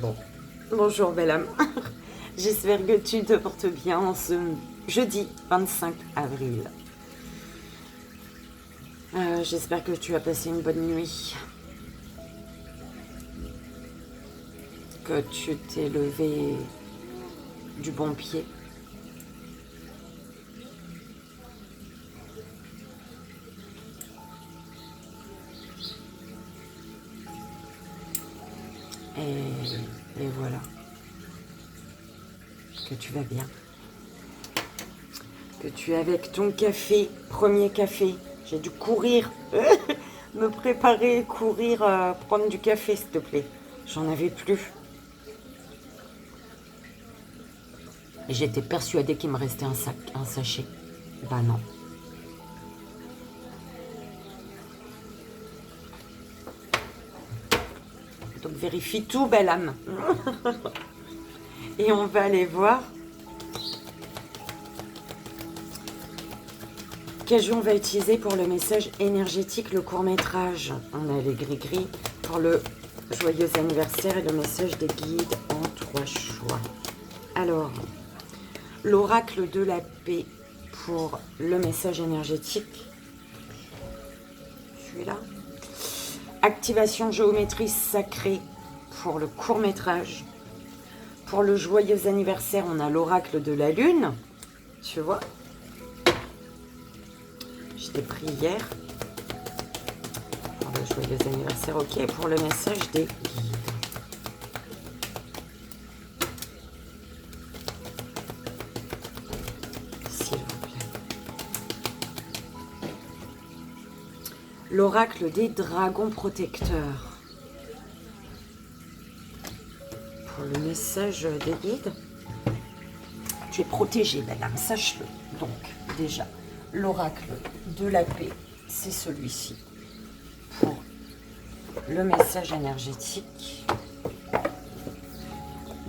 Bon, bonjour belle âme. J'espère que tu te portes bien en ce jeudi 25 avril. J'espère que tu as passé une bonne nuit. Que tu t'es levé du bon pied. Et voilà. Que tu vas bien. Que tu es avec ton café, premier café. J'ai dû courir, me préparer, courir, prendre du café s'il te plaît. J'en avais plus. Et j'étais persuadée qu'il me restait un sachet. Bah non. Donc vérifie tout, belle âme. Et on va aller voir quel jeu on va utiliser pour le message énergétique, le court-métrage. On a les gris-gris pour le joyeux anniversaire et le message des guides en 3 choix. Alors, l'oracle de la paix pour le message énergétique. Celui-là. Activation géométrie sacrée pour le court-métrage. Pour le joyeux anniversaire, on a l'oracle de la lune. Tu vois? Je t'ai pris hier. Pour le joyeux anniversaire, ok. Pour le message des guides. S'il vous plaît. L'oracle des dragons protecteurs. Pour le message des guides. Tu es protégé, madame, sache-le. Donc, déjà, l'oracle de la paix, c'est celui-ci. Pour le message énergétique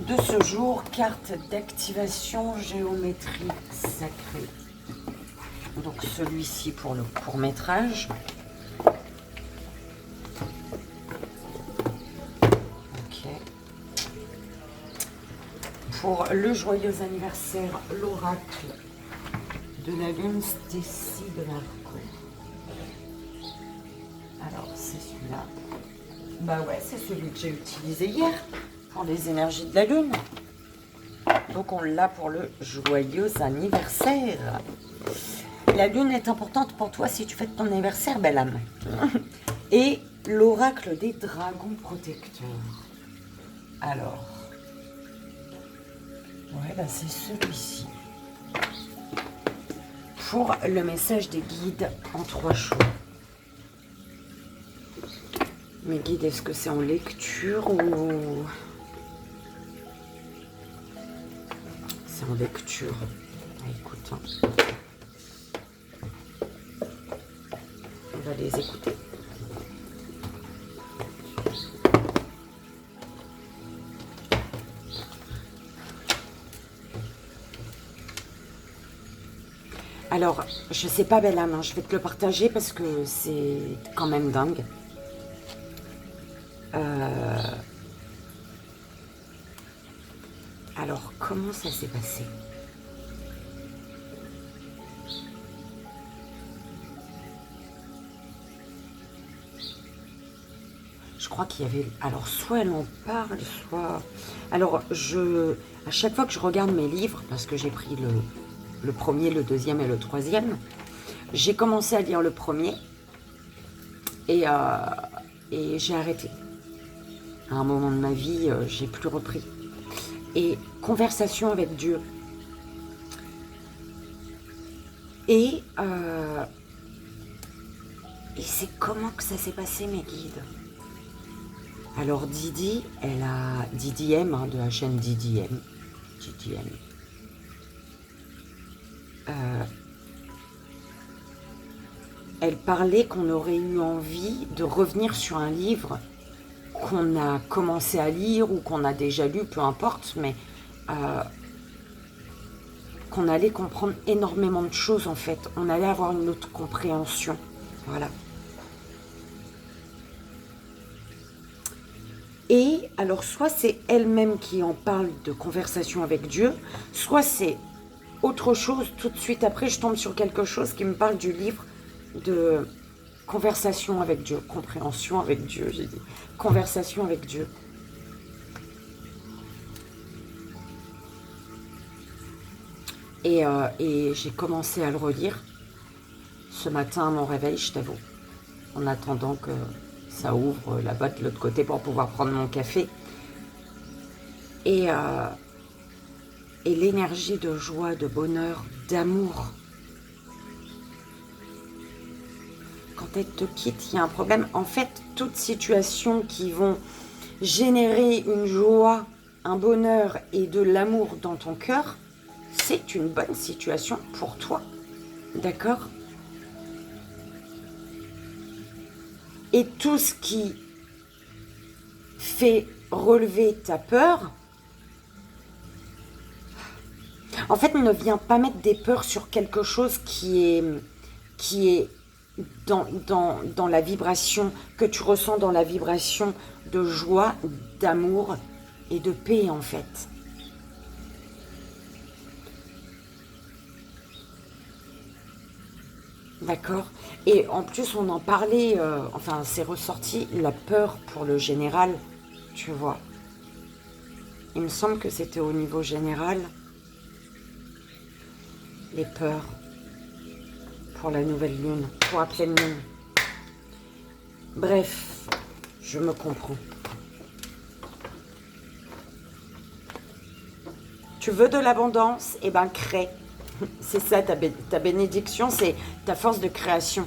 de ce jour, carte d'activation géométrie sacrée. Donc, celui-ci pour le court-métrage. Pour le joyeux anniversaire, l'oracle de la lune, Stécie de Marco. Alors, c'est celui-là. Bah ouais, c'est celui que j'ai utilisé hier pour les énergies de la lune. Donc, on l'a pour le joyeux anniversaire. La lune est importante pour toi si tu fêtes ton anniversaire, belle âme. Et l'oracle des dragons protecteurs. Alors... ouais, bah c'est celui-ci. Pour le message des guides en 3 choix. Mes guides, est-ce que c'est en lecture ou... c'est en lecture. Écoute, hein. On va les écouter. Alors, je sais pas, belle âme, hein, je vais te le partager parce que c'est quand même dingue. Alors, comment ça s'est passé? Je crois qu'il y avait... alors, soit elle en parle, soit... alors, à chaque fois que je regarde mes livres, parce que j'ai pris le premier, le deuxième et le troisième. J'ai commencé à lire le premier et j'ai arrêté. À un moment de ma vie, j'ai plus repris. Et conversation avec Dieu. Et c'est comment que ça s'est passé, mes guides? Alors Didi, elle a Didi M, hein, de la chaîne Didi M. Didi M. Elle parlait qu'on aurait eu envie de revenir sur un livre qu'on a commencé à lire ou qu'on a déjà lu, peu importe, mais qu'on allait comprendre énormément de choses en fait. On allait avoir une autre compréhension. Voilà. Et Alors, soit c'est elle-même qui en parle de conversation avec Dieu, soit c'est autre chose. Tout de suite après, je tombe sur quelque chose qui me parle du livre de conversation avec Dieu, compréhension avec Dieu, j'ai dit. Conversation avec Dieu. Et j'ai commencé à le relire ce matin à mon réveil, je t'avoue, en attendant que ça ouvre là-bas de l'autre côté pour pouvoir prendre mon café. Et l'énergie de joie, de bonheur, d'amour. Quand elle te quitte, il y a un problème. En fait, toutes situations qui vont générer une joie, un bonheur et de l'amour dans ton cœur, c'est une bonne situation pour toi. D'accord ? Et tout ce qui fait relever ta peur, en fait, ne viens pas mettre des peurs sur quelque chose qui est dans la vibration, que tu ressens dans la vibration de joie, d'amour et de paix, en fait. D'accord. Et en plus, on en parlait, enfin, c'est ressorti, la peur pour le général, tu vois. Il me semble que c'était au niveau général, les peurs pour la nouvelle lune, pour la pleine lune. Bref, je me comprends. Tu veux de l'abondance? Eh ben, crée. C'est ça, ta bénédiction, c'est ta force de création.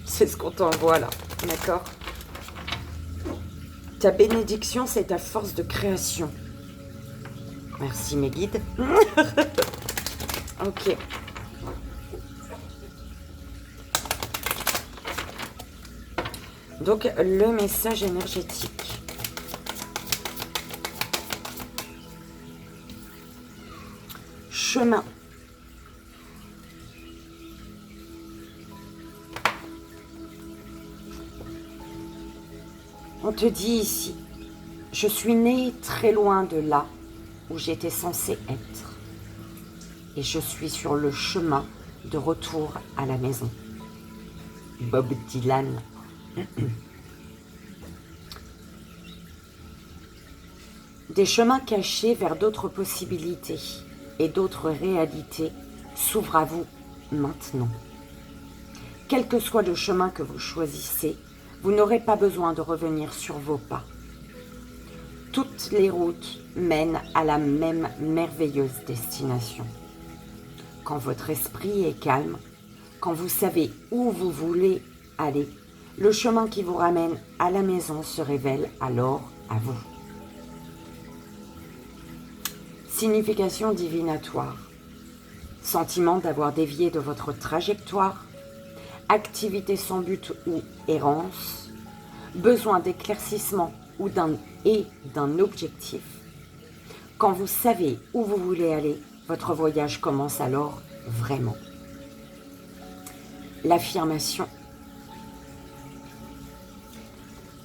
C'est ce qu'on t'envoie là, d'accord? Ta bénédiction, c'est ta force de création. Merci mes guides. Ok. Donc, le message énergétique. Chemin. On te dit ici, je suis née très loin de là où j'étais censée être. Et je suis sur le chemin de retour à la maison. Bob Dylan. Des chemins cachés vers d'autres possibilités et d'autres réalités s'ouvrent à vous maintenant. Quel que soit le chemin que vous choisissez, vous n'aurez pas besoin de revenir sur vos pas. Toutes les routes mènent à la même merveilleuse destination. Quand votre esprit est calme, quand vous savez où vous voulez aller, le chemin qui vous ramène à la maison se révèle alors à vous. Signification divinatoire. Sentiment d'avoir dévié de votre trajectoire, activité sans but ou errance, besoin d'éclaircissement ou d'un objectif. Quand vous savez où vous voulez aller, votre voyage commence alors vraiment. L'affirmation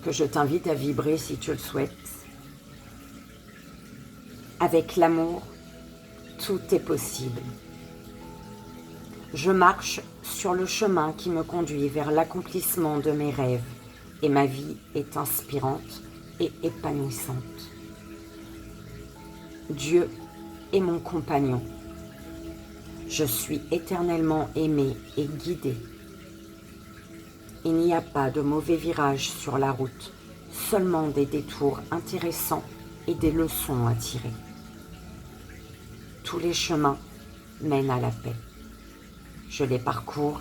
que je t'invite à vibrer si tu le souhaites. Avec l'amour, tout est possible. Je marche sur le chemin qui me conduit vers l'accomplissement de mes rêves et ma vie est inspirante et épanouissante. Dieu est mon compagnon. Je suis éternellement aimé et guidé. Il n'y a pas de mauvais virages sur la route, seulement des détours intéressants et des leçons à tirer. Tous les chemins mènent à la paix. Je les parcours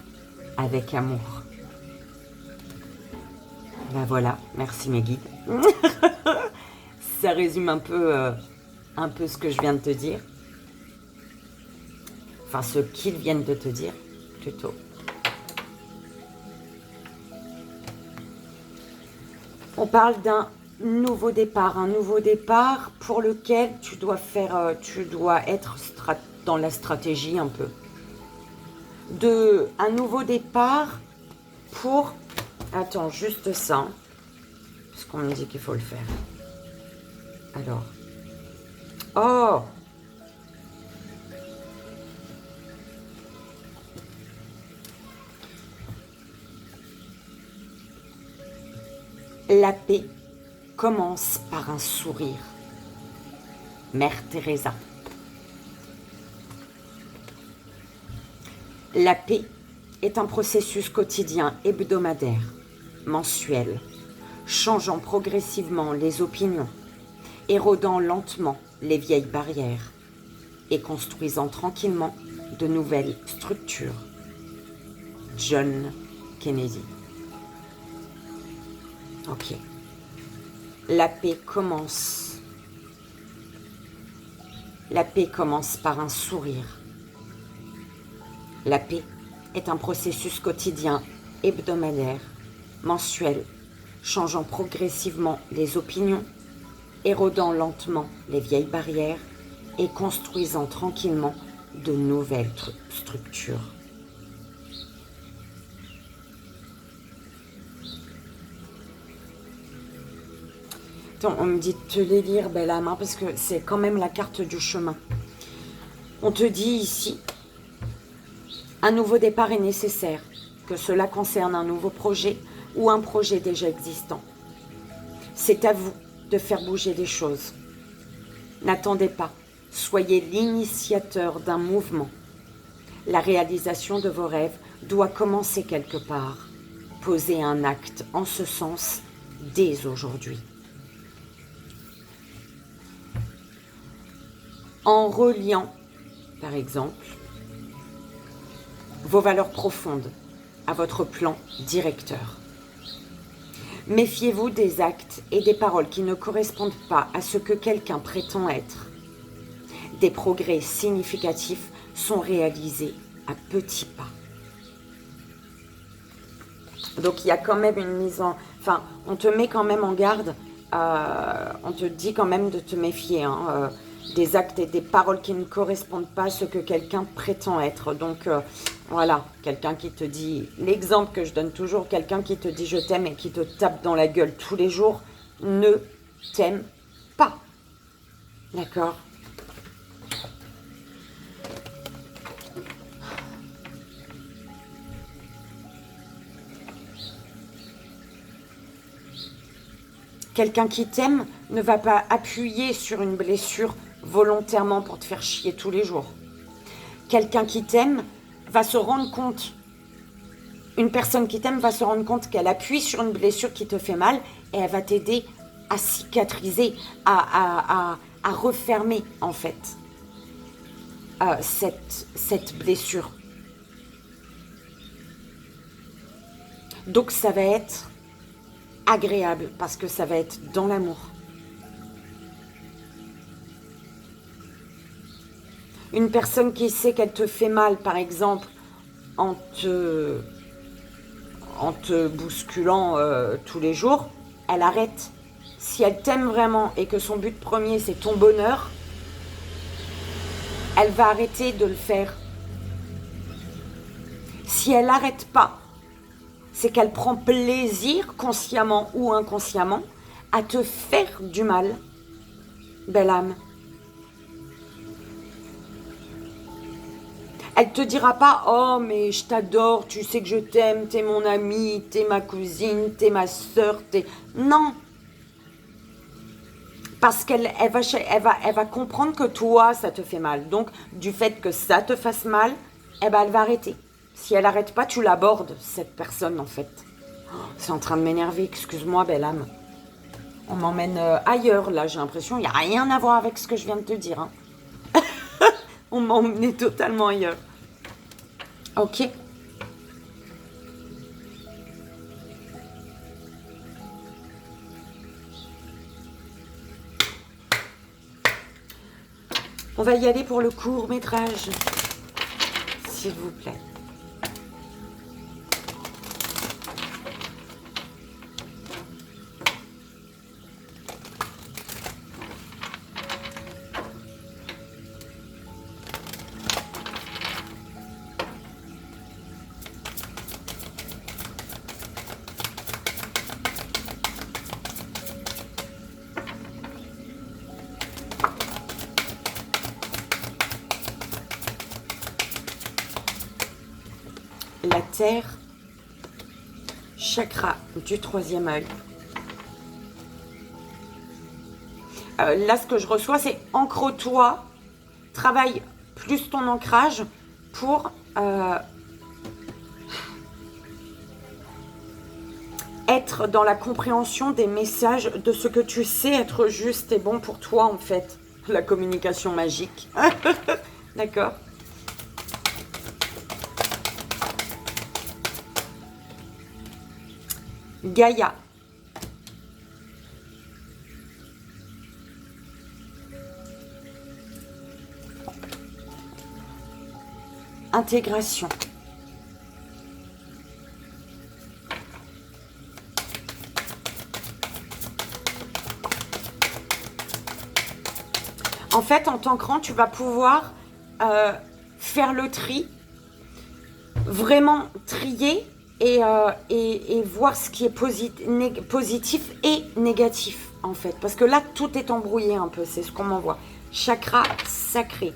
avec amour. Ben voilà, merci mes guides. Ça résume un peu ce que je viens de te dire. Enfin, ce qu'ils viennent de te dire, plutôt. On parle d'un nouveau départ pour lequel tu dois être dans la stratégie un peu. Un nouveau départ pour, attends, juste ça, parce qu'on me dit qu'il faut le faire. Alors. Oh! La paix commence par un sourire. Mère Teresa. La paix est un processus quotidien, hebdomadaire, mensuel, changeant progressivement les opinions, érodant lentement les vieilles barrières et construisant tranquillement de nouvelles structures. John Kennedy. Ok. La paix commence. La paix commence par un sourire. La paix est un processus quotidien, hebdomadaire, mensuel, changeant progressivement les opinions, érodant lentement les vieilles barrières et construisant tranquillement de nouvelles structures. Attends, on me dit de te les lire, belle âme, hein, parce que c'est quand même la carte du chemin. On te dit ici, un nouveau départ est nécessaire, que cela concerne un nouveau projet ou un projet déjà existant. C'est à vous de faire bouger les choses. N'attendez pas, soyez l'initiateur d'un mouvement. La réalisation de vos rêves doit commencer quelque part. Posez un acte en ce sens dès aujourd'hui. En reliant, par exemple, vos valeurs profondes à votre plan directeur. Méfiez-vous des actes et des paroles qui ne correspondent pas à ce que quelqu'un prétend être. Des progrès significatifs sont réalisés à petits pas. Donc il y a quand même une mise en... Enfin, on te met quand même en garde, on te dit quand même de te méfier, hein, des actes et des paroles qui ne correspondent pas à ce que quelqu'un prétend être. Donc voilà, quelqu'un qui te dit, l'exemple que je donne toujours, quelqu'un qui te dit je t'aime et qui te tape dans la gueule tous les jours, ne t'aime pas. D'accord ? Quelqu'un qui t'aime ne va pas appuyer sur une blessure volontairement pour te faire chier tous les jours. Quelqu'un qui t'aime va se rendre compte, une personne qui t'aime va se rendre compte qu'elle appuie sur une blessure qui te fait mal et elle va t'aider à cicatriser, à refermer en fait cette blessure. Donc ça va être agréable parce que ça va être dans l'amour. Une personne qui sait qu'elle te fait mal, par exemple, en te bousculant tous les jours, elle arrête. Si elle t'aime vraiment et que son but premier c'est ton bonheur, elle va arrêter de le faire. Si elle n'arrête pas, c'est qu'elle prend plaisir, consciemment ou inconsciemment, à te faire du mal, belle âme. Elle te dira pas « Oh, mais je t'adore, tu sais que je t'aime, t'es mon amie, t'es ma cousine, t'es ma soeur, t'es... » Non. Parce qu'elle va comprendre que toi, ça te fait mal. Donc, du fait que ça te fasse mal, eh ben, elle va arrêter. Si elle n'arrête pas, tu l'abordes, cette personne, en fait. Oh, c'est en train de m'énerver, excuse-moi, belle âme. On m'emmène ailleurs, là, j'ai l'impression. Il n'y a rien à voir avec ce que je viens de te dire. Hein. On m'a emmené totalement ailleurs. Ok. On va y aller pour le court-métrage, s'il vous plaît. la terre, chakra du troisième œil. Là, ce que je reçois, c'est ancre-toi, travaille plus ton ancrage pour être dans la compréhension des messages de ce que tu sais être juste et bon pour toi, en fait. La communication magique. D'accord? Gaïa. Intégration. En fait, en t'ancrant, tu vas pouvoir faire le tri, vraiment trier et voir ce qui est positif et négatif, en fait. Parce que là, tout est embrouillé un peu, c'est ce qu'on m'envoie. Chakra sacré.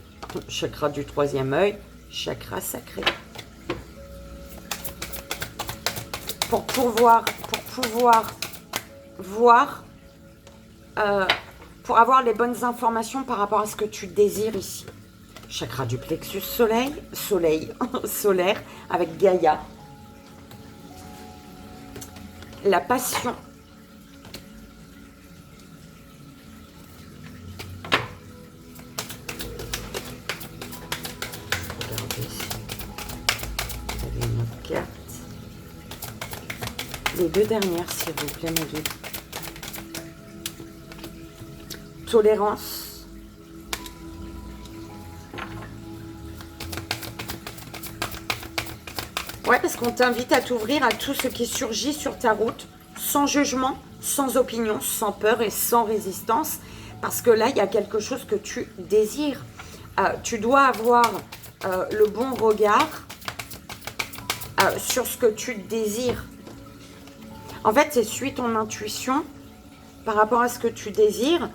Chakra du troisième œil, chakra sacré. Pour pouvoir voir, pour avoir les bonnes informations par rapport à ce que tu désires ici. Chakra du plexus solaire, avec Gaïa. La passion. Regardez ici. Vous avez une autre carte. Les deux dernières, s'il vous plaît, mes guides. Tolérance. Ouais, parce qu'on t'invite à t'ouvrir à tout ce qui surgit sur ta route, sans jugement, sans opinion, sans peur et sans résistance. Parce que là, il y a quelque chose que tu désires. Tu dois avoir le bon regard sur ce que tu désires. En fait, c'est suis ton intuition par rapport à ce que tu désires.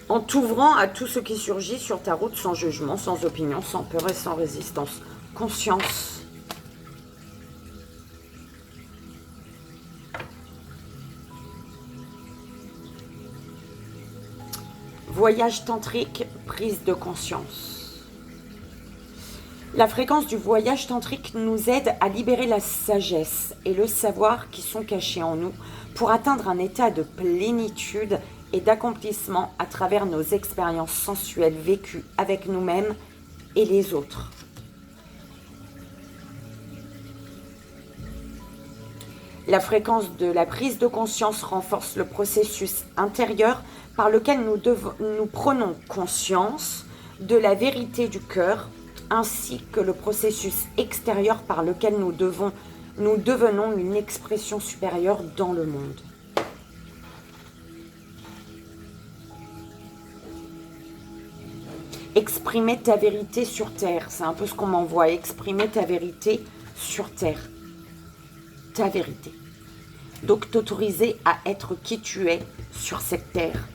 En t'ouvrant à tout ce qui surgit sur ta route sans jugement, sans opinion, sans peur et sans résistance. Conscience. Voyage tantrique, prise de conscience. La fréquence du voyage tantrique nous aide à libérer la sagesse et le savoir qui sont cachés en nous pour atteindre un état de plénitude et d'accomplissement à travers nos expériences sensuelles vécues avec nous-mêmes et les autres. La fréquence de la prise de conscience renforce le processus intérieur par lequel nous prenons conscience de la vérité du cœur, ainsi que le processus extérieur par lequel nous devenons une expression supérieure dans le monde. Exprimer ta vérité sur Terre, c'est un peu ce qu'on m'envoie. Exprimer ta vérité sur Terre. Ta vérité. Donc t'autoriser à être qui tu es sur cette Terre.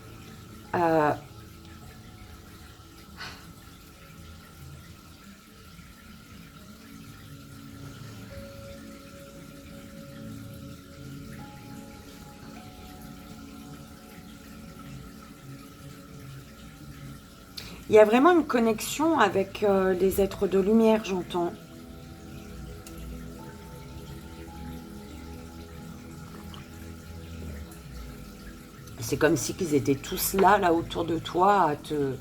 Il y a vraiment une connexion avec les êtres de lumière, j'entends. C'est comme si qu'ils étaient tous là autour de toi, à te...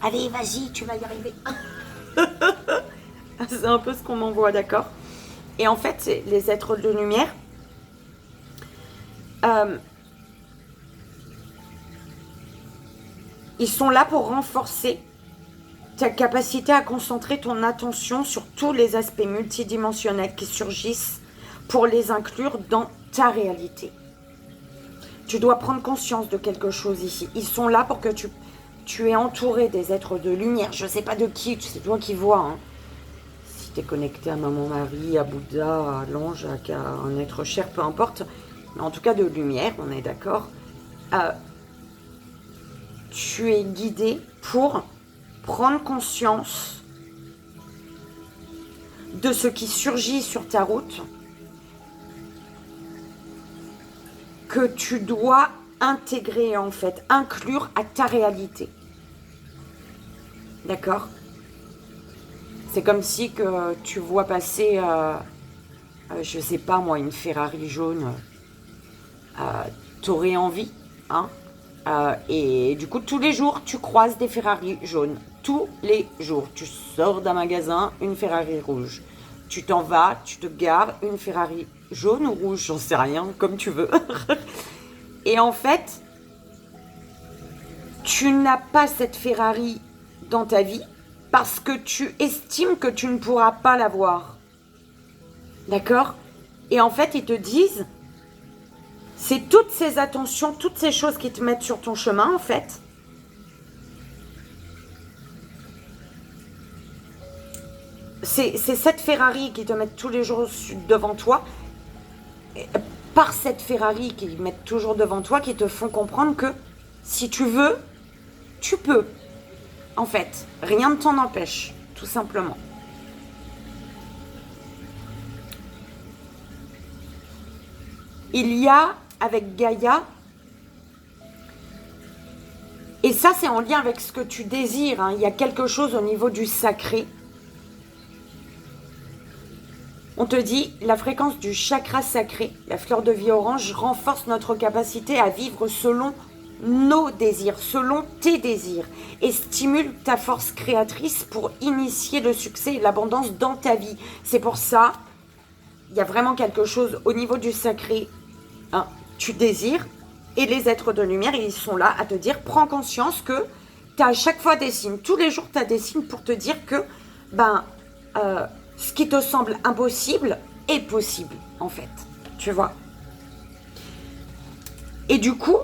Allez, vas-y, tu vas y arriver. C'est un peu ce qu'on m'envoie, d'accord? Et en fait, c'est les êtres de lumière. Ils sont là pour renforcer ta capacité à concentrer ton attention sur tous les aspects multidimensionnels qui surgissent pour les inclure dans ta réalité. Tu dois prendre conscience de quelque chose ici. Ils sont là pour que tu es entouré des êtres de lumière. Je ne sais pas de qui, c'est toi qui vois. Hein. Si tu es connecté à Maman Marie, à Bouddha, à l'ange, à un être cher, peu importe. Mais en tout cas de lumière, on est d'accord. Tu es guidé pour prendre conscience de ce qui surgit sur ta route, que tu dois intégrer en fait, inclure à ta réalité. D'accord? C'est comme si que tu vois passer, je sais pas moi, une Ferrari jaune, t'aurais envie, hein? Et du coup, tous les jours, tu croises des Ferrari jaunes. Tous les jours, tu sors d'un magasin, une Ferrari rouge. Tu t'en vas, tu te gares, une Ferrari jaune ou rouge, j'en sais rien, comme tu veux. Et en fait, tu n'as pas cette Ferrari dans ta vie parce que tu estimes que tu ne pourras pas l'avoir. D'accord? Et en fait, ils te disent, c'est toutes ces attentions, toutes ces choses qui te mettent sur ton chemin, en fait. C'est cette Ferrari qui te met tous les jours devant toi, par cette Ferrari qui mettent toujours devant toi, qui te font comprendre que si tu veux, tu peux. En fait, rien ne t'en empêche, tout simplement. Il y a, avec Gaïa, et ça c'est en lien avec ce que tu désires, hein, il y a quelque chose au niveau du sacré. On te dit, la fréquence du chakra sacré, la fleur de vie orange, renforce notre capacité à vivre selon nos désirs, selon tes désirs, et stimule ta force créatrice pour initier le succès et l'abondance dans ta vie. C'est pour ça, il y a vraiment quelque chose au niveau du sacré, hein, tu désires, et les êtres de lumière, ils sont là à te dire, prends conscience que tu as à chaque fois des signes, tous les jours tu as des signes pour te dire que, ce qui te semble impossible est possible, en fait, tu vois. Et du coup,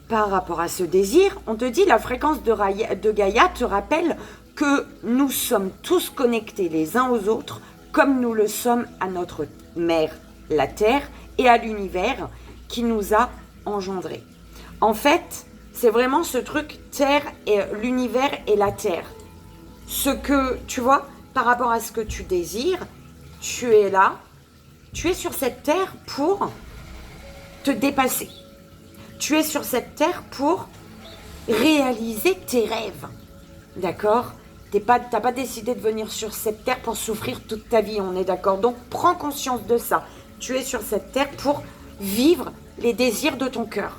par rapport à ce désir, on te dit la fréquence de Gaïa te rappelle que nous sommes tous connectés les uns aux autres comme nous le sommes à notre mère, la Terre, et à l'univers qui nous a engendrés. En fait, c'est vraiment ce truc Terre et l'univers et la Terre. Ce que, tu vois, par rapport à ce que tu désires, tu es là, tu es sur cette Terre pour te dépasser. Tu es sur cette terre pour réaliser tes rêves. D'accord? T'as pas décidé de venir sur cette terre pour souffrir toute ta vie, on est d'accord? Donc, prends conscience de ça. Tu es sur cette terre pour vivre les désirs de ton cœur.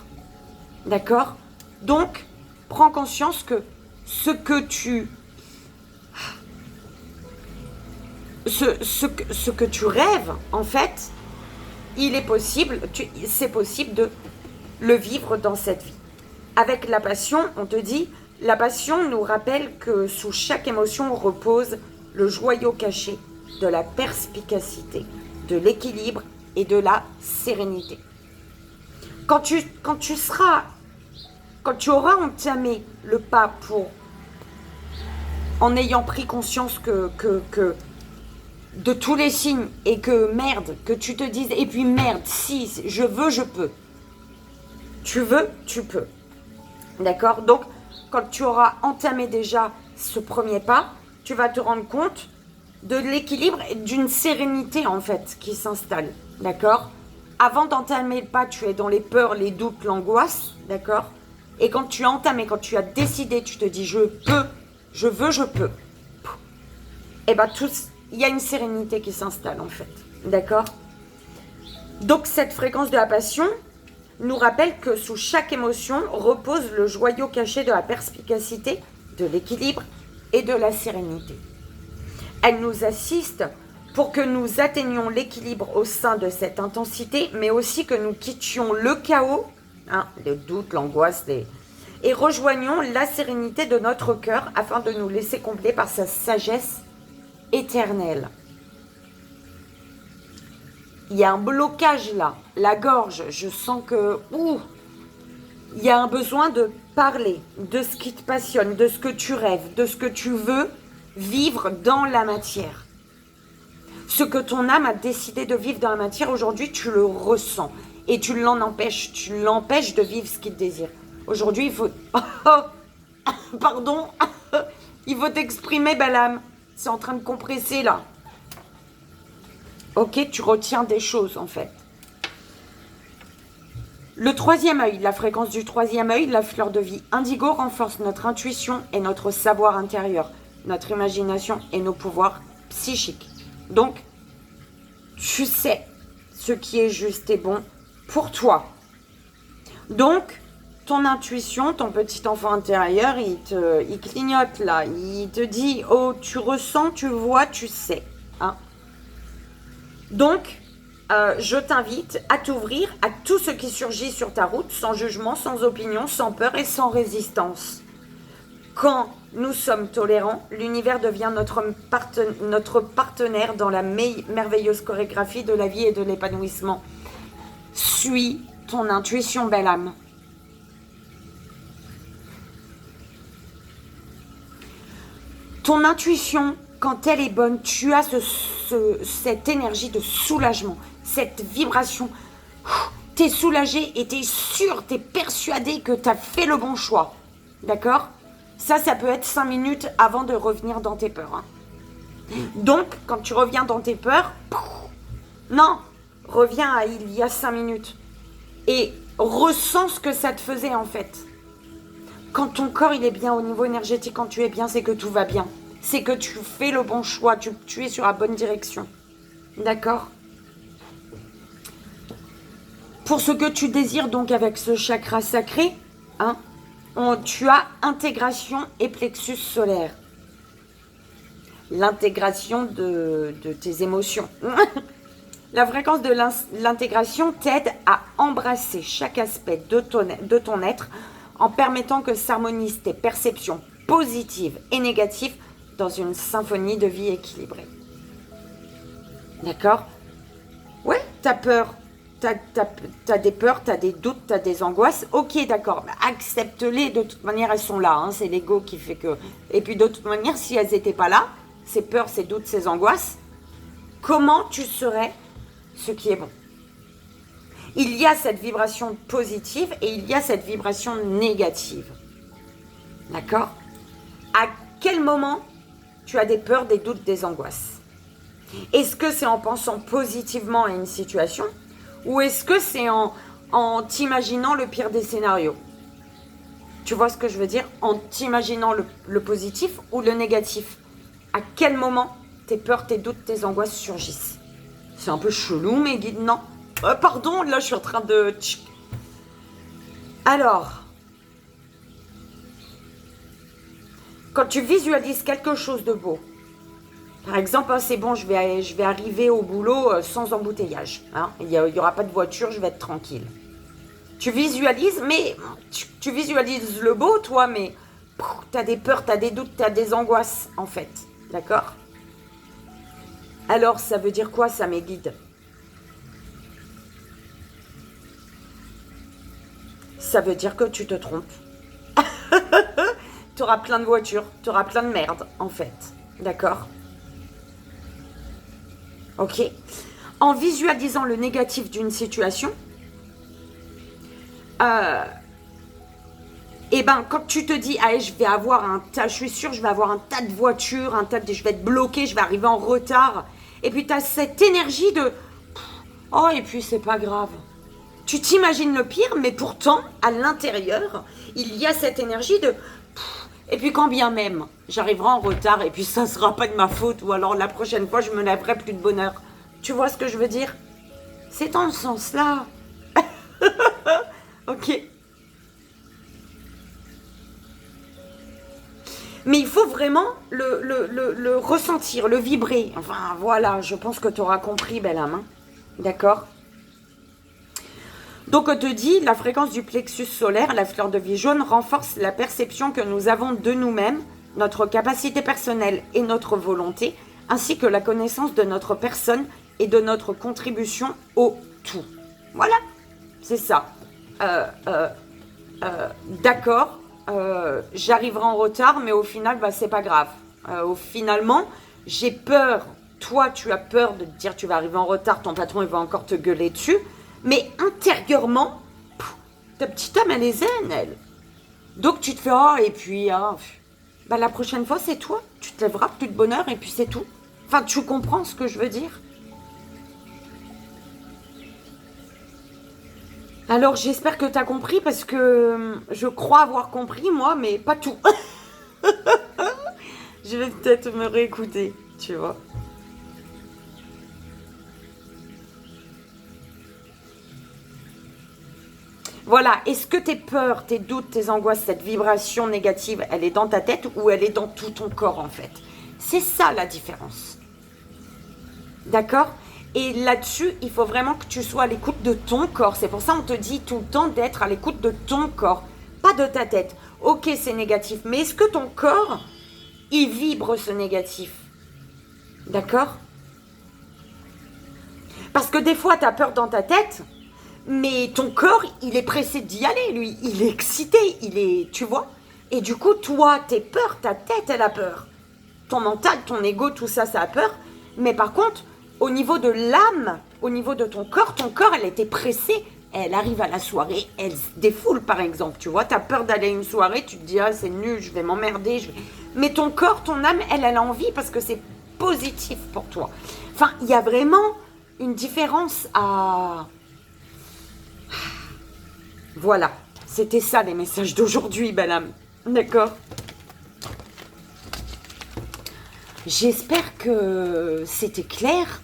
D'accord? Donc, prends conscience que ce que tu rêves, en fait, il est possible, c'est possible de le vivre dans cette vie. Avec la passion, on te dit, la passion nous rappelle que sous chaque émotion repose le joyau caché de la perspicacité, de l'équilibre et de la sérénité. Quand tu auras entamé le pas en ayant pris conscience que de tous les signes et que merde, que tu te dises, et puis merde, si je veux, je peux. Tu veux, tu peux. D'accord? Donc, quand tu auras entamé déjà ce premier pas, tu vas te rendre compte de l'équilibre et d'une sérénité, en fait, qui s'installe. D'accord? Avant d'entamer le pas, tu es dans les peurs, les doutes, l'angoisse. D'accord? Et quand tu as entamé, quand tu as décidé, tu te dis, je peux, je veux, je peux. Et bien, il y a une sérénité qui s'installe, en fait. D'accord? Donc, cette fréquence de la passion nous rappelle que sous chaque émotion repose le joyau caché de la perspicacité, de l'équilibre et de la sérénité. Elle nous assiste pour que nous atteignions l'équilibre au sein de cette intensité, mais aussi que nous quittions le chaos, le doute, l'angoisse, et rejoignions la sérénité de notre cœur afin de nous laisser combler par sa sagesse éternelle. Il y a un blocage là, la gorge, je sens que, il y a un besoin de parler de ce qui te passionne, de ce que tu rêves, de ce que tu veux vivre dans la matière. Ce que ton âme a décidé de vivre dans la matière, aujourd'hui, tu le ressens et tu l'empêches de vivre ce qu'il désire. Aujourd'hui, il faut... Pardon, Il faut t'exprimer, belle âme. C'est en train de compresser, là. Ok, tu retiens des choses, en fait. Le troisième œil, la fréquence du troisième œil, la fleur de vie indigo renforce notre intuition et notre savoir intérieur, notre imagination et nos pouvoirs psychiques. Donc, tu sais ce qui est juste et bon pour toi. Donc, ton intuition, ton petit enfant intérieur, il clignote là. Il te dit, oh, tu ressens, tu vois, tu sais. Hein? Donc, je t'invite à t'ouvrir à tout ce qui surgit sur ta route, sans jugement, sans opinion, sans peur et sans résistance. Quand nous sommes tolérants, l'univers devient notre partenaire dans la merveilleuse chorégraphie de la vie et de l'épanouissement. Suis ton intuition, belle âme. Ton intuition, quand elle est bonne, tu as cette énergie de soulagement, cette vibration. Tu es soulagé et tu es sûr, tu es persuadé que tu as fait le bon choix. D'accord ? Ça peut être 5 minutes avant de revenir dans tes peurs. Hein. Donc, quand tu reviens dans tes peurs, non, reviens à il y a 5 minutes. Et ressens ce que ça te faisait en fait. Quand ton corps il est bien au niveau énergétique, quand tu es bien, c'est que tout va bien. C'est que tu fais le bon choix, tu es sur la bonne direction. D'accord ? Pour ce que tu désires donc avec ce chakra sacré, hein, tu as intégration et plexus solaire. L'intégration de tes émotions. La fréquence de l'intégration t'aide à embrasser chaque aspect de ton être en permettant que s'harmonisent tes perceptions positives et négatives dans une symphonie de vie équilibrée. D'accord ? Ouais, t'as peur. T'as des peurs, t'as des doutes, t'as des angoisses. Ok, d'accord, accepte-les. De toute manière, elles sont là. Hein, c'est l'ego qui fait que... Et puis, de toute manière, si elles n'étaient pas là, ces peurs, ces doutes, ces angoisses, comment tu serais ce qui est bon ? Il y a cette vibration positive et il y a cette vibration négative. D'accord ? À quel moment tu as des peurs, des doutes, des angoisses ? Est-ce que c'est en pensant positivement à une situation ? Ou est-ce que c'est en t'imaginant le pire des scénarios ? Tu vois ce que je veux dire ? En t'imaginant le positif ou le négatif ? À quel moment tes peurs, tes doutes, tes angoisses surgissent ? C'est un peu chelou, mes guides, non ? Pardon, là je suis en train de... Alors, quand tu visualises quelque chose de beau, par exemple, c'est bon, je vais arriver au boulot sans embouteillage. Hein. Il n'y aura pas de voiture, je vais être tranquille. Tu visualises, mais tu visualises le beau, toi, mais tu as des peurs, tu as des doutes, tu as des angoisses, en fait. D'accord ? Alors, ça veut dire quoi, ça, mes guides ? Ça veut dire que tu te trompes. Tu auras plein de voitures, tu auras plein de merde, en fait. D'accord ? Ok. En visualisant le négatif d'une situation, et ben quand tu te dis, ah, je vais avoir un tas, je suis sûre, je vais avoir un tas de voitures, je vais être bloqué, je vais arriver en retard. Et puis tu as cette énergie de, oh, et puis c'est pas grave. Tu t'imagines le pire, mais pourtant, à l'intérieur, il y a cette énergie de, et puis quand bien même, j'arriverai en retard et puis ça ne sera pas de ma faute, ou alors la prochaine fois, je me lèverai plus de bonne heure. Tu vois ce que je veux dire ? C'est dans ce sens-là. Ok. Mais il faut vraiment le ressentir, le vibrer. Enfin, voilà, je pense que tu auras compris, belle âme. Hein. D'accord ? Donc, on te dit, la fréquence du plexus solaire, la fleur de vie jaune, renforce la perception que nous avons de nous-mêmes, notre capacité personnelle et notre volonté, ainsi que la connaissance de notre personne et de notre contribution au tout. Voilà, c'est ça. D'accord, j'arriverai en retard, mais au final, c'est pas grave. Finalement, j'ai peur. Toi, tu as peur de te dire tu vas arriver en retard, ton patron, il va encore te gueuler dessus. Mais intérieurement, ta petite âme, elle est zen, elle. Donc, tu te fais, oh, et puis, bah la prochaine fois, c'est toi. Tu te lèveras, plus de bonheur, et puis c'est tout. Enfin, tu comprends ce que je veux dire? Alors, j'espère que tu as compris, parce que je crois avoir compris, moi, mais pas tout. Je vais peut-être me réécouter, tu vois. Voilà, est-ce que tes peurs, tes doutes, tes angoisses, cette vibration négative, elle est dans ta tête ou elle est dans tout ton corps en fait? C'est ça la différence. D'accord? Et là-dessus, il faut vraiment que tu sois à l'écoute de ton corps. C'est pour ça qu'on te dit tout le temps d'être à l'écoute de ton corps, pas de ta tête. Ok, c'est négatif, mais est-ce que ton corps, il vibre ce négatif? D'accord? Parce que des fois, tu as peur dans ta tête, mais ton corps, il est pressé d'y aller, lui. Il est excité, il est... Tu vois? Et du coup, toi, t'es peur, ta tête, elle a peur. Ton mental, ton ego, tout ça, ça a peur. Mais par contre, au niveau de l'âme, au niveau de ton corps, elle était pressée. Elle arrive à la soirée, elle se défoule, par exemple. Tu vois, t'as peur d'aller à une soirée, tu te dis, ah, c'est nul, je vais m'emmerder. Mais ton corps, ton âme, elle a envie parce que c'est positif pour toi. Enfin, il y a vraiment une différence à... Voilà, c'était ça les messages d'aujourd'hui, belle âme. D'accord? J'espère que c'était clair.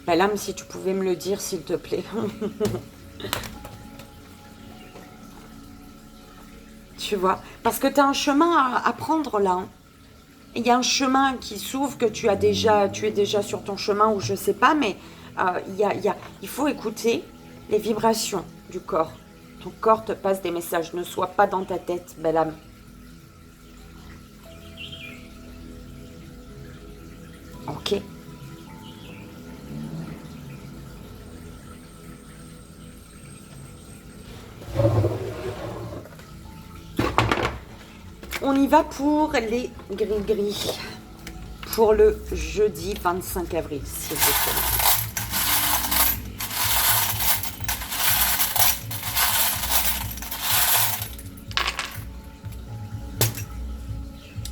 Belle âme, si tu pouvais me le dire, s'il te plaît. Tu vois? Parce que tu as un chemin à prendre là. Hein. Il y a un chemin qui s'ouvre, que tu es déjà sur ton chemin, ou je sais pas, mais il faut écouter les vibrations du corps. Ton corps te passe des messages. Ne sois pas dans ta tête, belle âme. Ok. On y va pour les gris-gris. Pour le jeudi 25 avril, s'il vous plaît.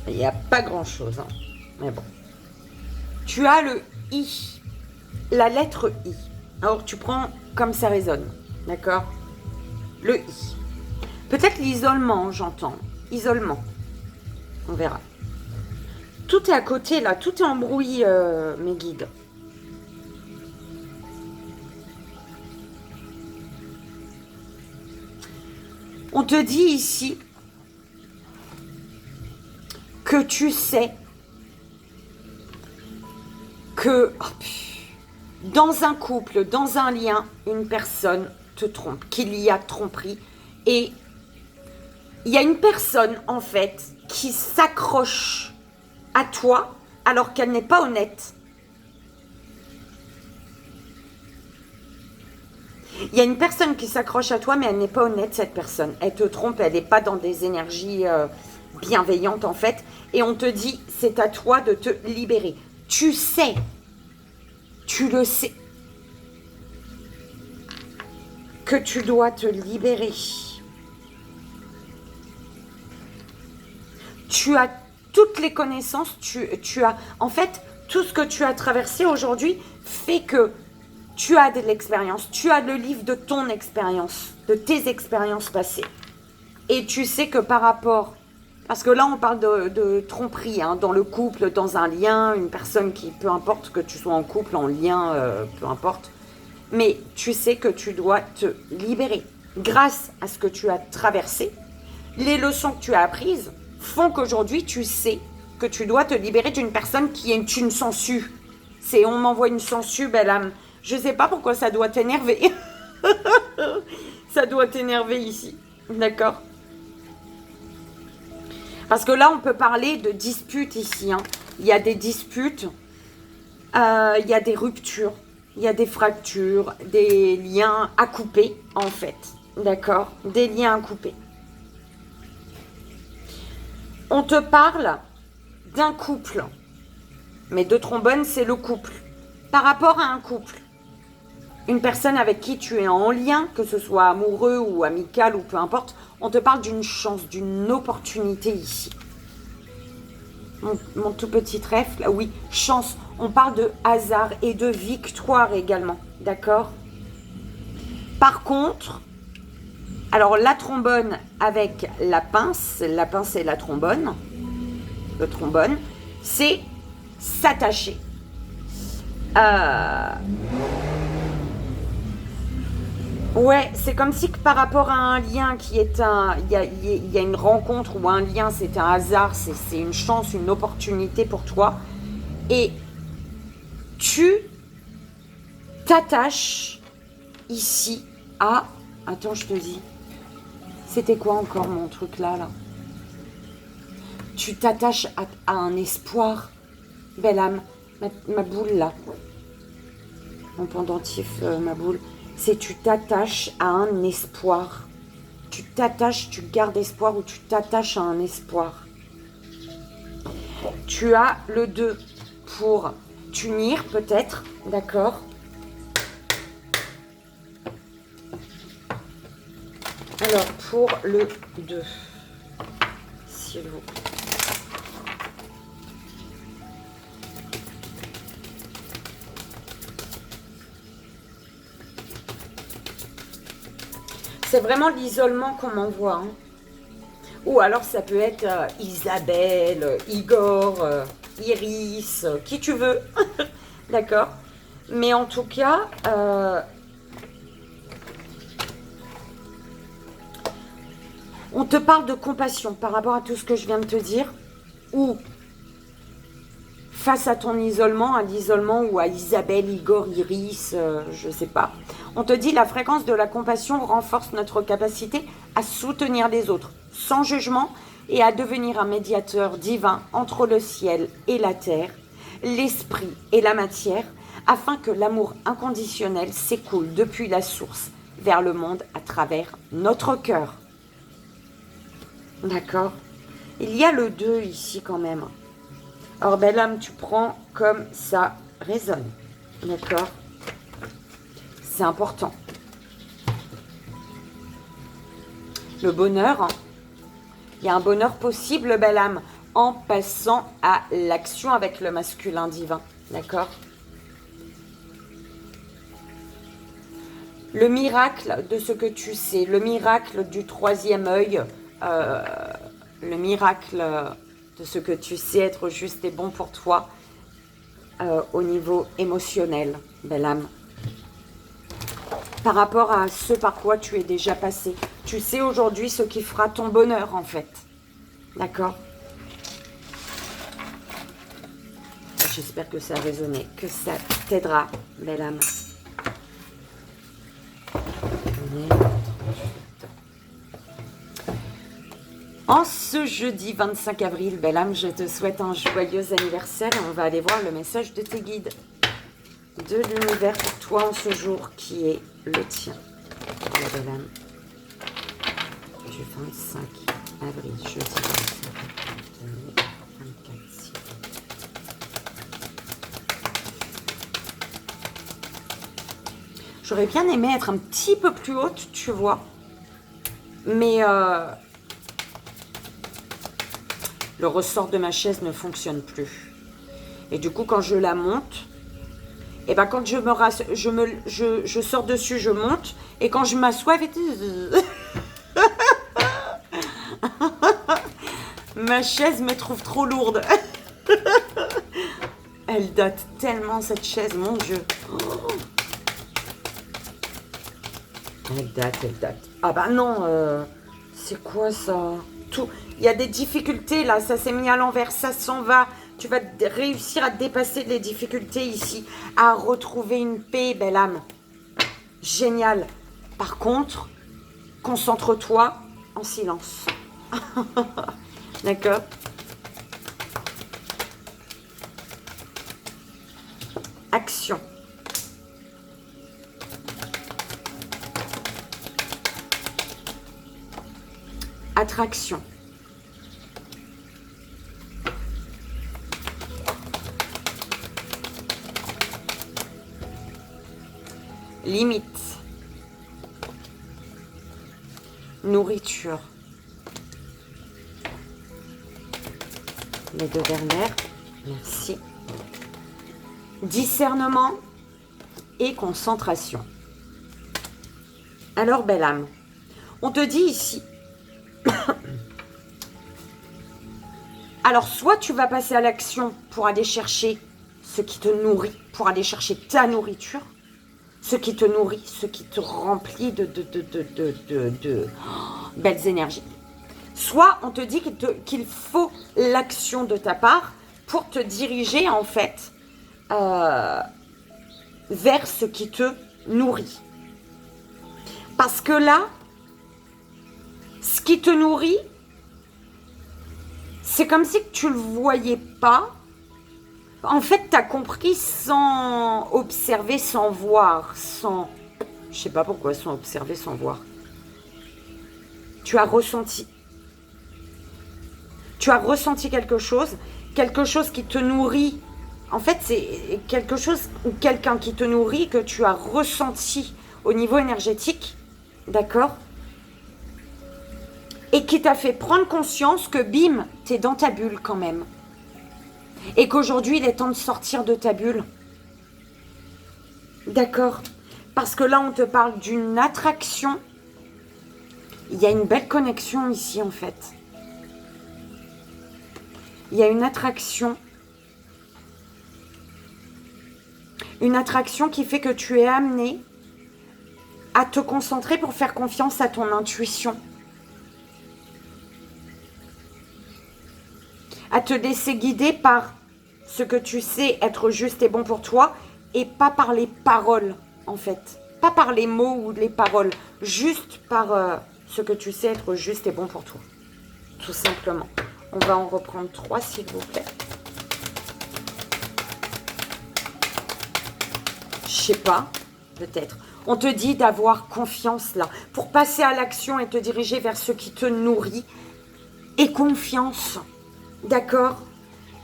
Il n'y a pas grand-chose, hein. Mais bon. Tu as le I, la lettre I. Alors, tu prends comme ça résonne, d'accord? Le I. Peut-être l'isolement, j'entends. Isolement. On verra. Tout est à côté, là. Tout est embrouillé, mes guides. On te dit ici que tu sais que dans un couple, dans un lien, une personne te trompe, qu'il y a tromperie. Et il y a une personne, en fait, qui s'accroche à toi alors qu'elle n'est pas honnête. Il y a une personne qui s'accroche à toi, mais elle n'est pas honnête, cette personne. Elle te trompe, elle n'est pas dans des énergies bienveillantes, en fait. Et on te dit, c'est à toi de te libérer. Tu sais, tu le sais, que tu dois te libérer. Tu as toutes les connaissances, tu as... En fait, tout ce que tu as traversé aujourd'hui fait que tu as de l'expérience. Tu as le livre de ton expérience, de tes expériences passées. Et tu sais que par rapport... Parce que là, on parle de tromperie, hein, dans le couple, dans un lien, une personne qui, peu importe que tu sois en couple, en lien, peu importe. Mais tu sais que tu dois te libérer. Grâce à ce que tu as traversé, les leçons que tu as apprises font qu'aujourd'hui, tu sais que tu dois te libérer d'une personne qui est une sangsue. C'est on m'envoie une sangsue, belle âme. Je ne sais pas pourquoi ça doit t'énerver. Ça doit t'énerver ici. D'accord? Parce que là, on peut parler de disputes ici. Hein. Il y a des disputes, il y a des ruptures, il y a des fractures, des liens à couper, en fait. D'accord? Des liens à couper. On te parle d'un couple. Mais deux trombones, c'est le couple. Par rapport à un couple, une personne avec qui tu es en lien, que ce soit amoureux ou amical ou peu importe, on te parle d'une chance, d'une opportunité ici. mon tout petit trèfle. Oui, chance. On parle de hasard et de victoire également. D'accord? Par contre, alors la trombone avec la pince et la trombone, le trombone, c'est s'attacher. Ouais, c'est comme si que par rapport à un lien qui est il y a une rencontre ou un lien, c'est un hasard, c'est une chance, une opportunité pour toi. Et tu t'attaches ici à... Attends, je te dis. C'était quoi encore mon truc là? Tu t'attaches à un espoir. Belle âme. Ma boule là. Mon pendentif, ma boule. C'est tu t'attaches à un espoir. Tu t'attaches, tu gardes espoir ou tu t'attaches à un espoir. Tu as le 2 pour t'unir peut-être, d'accord? Alors pour le 2, s'il vous plaît. C'est vraiment l'isolement qu'on m'envoie. Hein. Ou alors ça peut être Isabelle, Igor, Iris, qui tu veux. D'accord? Mais en tout cas, on te parle de compassion par rapport à tout ce que je viens de te dire. Ou face à ton isolement, à l'isolement ou à Isabelle, Igor, Iris, je ne sais pas. On te dit la fréquence de la compassion renforce notre capacité à soutenir les autres sans jugement et à devenir un médiateur divin entre le ciel et la terre, l'esprit et la matière, afin que l'amour inconditionnel s'écoule depuis la source vers le monde à travers notre cœur. D'accord? Il y a le 2 ici quand même. Or, belle âme, tu prends comme ça résonne. D'accord? C'est important. Le bonheur, il y a un bonheur possible, belle âme, en passant à l'action avec le masculin divin. D'accord? Le miracle de ce que tu sais, le miracle du 3e œil, le miracle de ce que tu sais être juste et bon pour toi au niveau émotionnel, belle âme. Par rapport à ce par quoi tu es déjà passé. Tu sais aujourd'hui ce qui fera ton bonheur en fait. D'accord? J'espère que ça a résonné, que ça t'aidera, belle âme. En ce jeudi 25 avril, belle âme, je te souhaite un joyeux anniversaire et on va aller voir le message de tes guides, de l'univers pour toi en ce jour qui est le tien. La belle âme. Du 25 avril, jeudi 25 2024. J'aurais bien aimé être un petit peu plus haute, tu vois. Mais le ressort de ma chaise ne fonctionne plus. Et du coup, quand je la monte, et ben quand je sors dessus, je monte. Et quand je m'assois, ma chaise me trouve trop lourde. Elle date tellement cette chaise, mon Dieu. Elle date. Ah bah non, c'est quoi ça? Tout. Il y a des difficultés là, ça s'est mis à l'envers, ça s'en va. Tu vas réussir à dépasser les difficultés ici, à retrouver une paix, belle âme. Génial. Par contre, concentre-toi en silence. D'accord? Action. Attraction. Limite. Nourriture. Les deux dernières. Merci. Discernement et concentration. Alors, belle âme, on te dit ici, alors soit tu vas passer à l'action pour aller chercher ce qui te nourrit, pour aller chercher ta nourriture, ce qui te nourrit, ce qui te remplit de belles énergies. Soit on te dit qu'il faut l'action de ta part pour te diriger en fait vers ce qui te nourrit. Parce que là, ce qui te nourrit, c'est comme si tu ne le voyais pas. En fait, tu as compris sans observer, sans voir, sans... Je sais pas pourquoi, sans observer, sans voir. Tu as ressenti. Tu as ressenti quelque chose qui te nourrit. En fait, c'est quelque chose ou quelqu'un qui te nourrit que tu as ressenti au niveau énergétique, d'accord? Et qui t'a fait prendre conscience que bim, t'es dans ta bulle quand même. Et qu'aujourd'hui, il est temps de sortir de ta bulle. D'accord? Parce que là, on te parle d'une attraction. Il y a une belle connexion ici, en fait. Il y a une attraction. Une attraction qui fait que tu es amené à te concentrer pour faire confiance à ton intuition. À te laisser guider par ce que tu sais être juste et bon pour toi et pas par les paroles, en fait. Pas par les mots ou les paroles, juste par ce que tu sais être juste et bon pour toi. Tout simplement. On va en reprendre 3, s'il vous plaît. Je sais pas, peut-être. On te dit d'avoir confiance là. Pour passer à l'action et te diriger vers ce qui te nourrit. Et confiance. D'accord?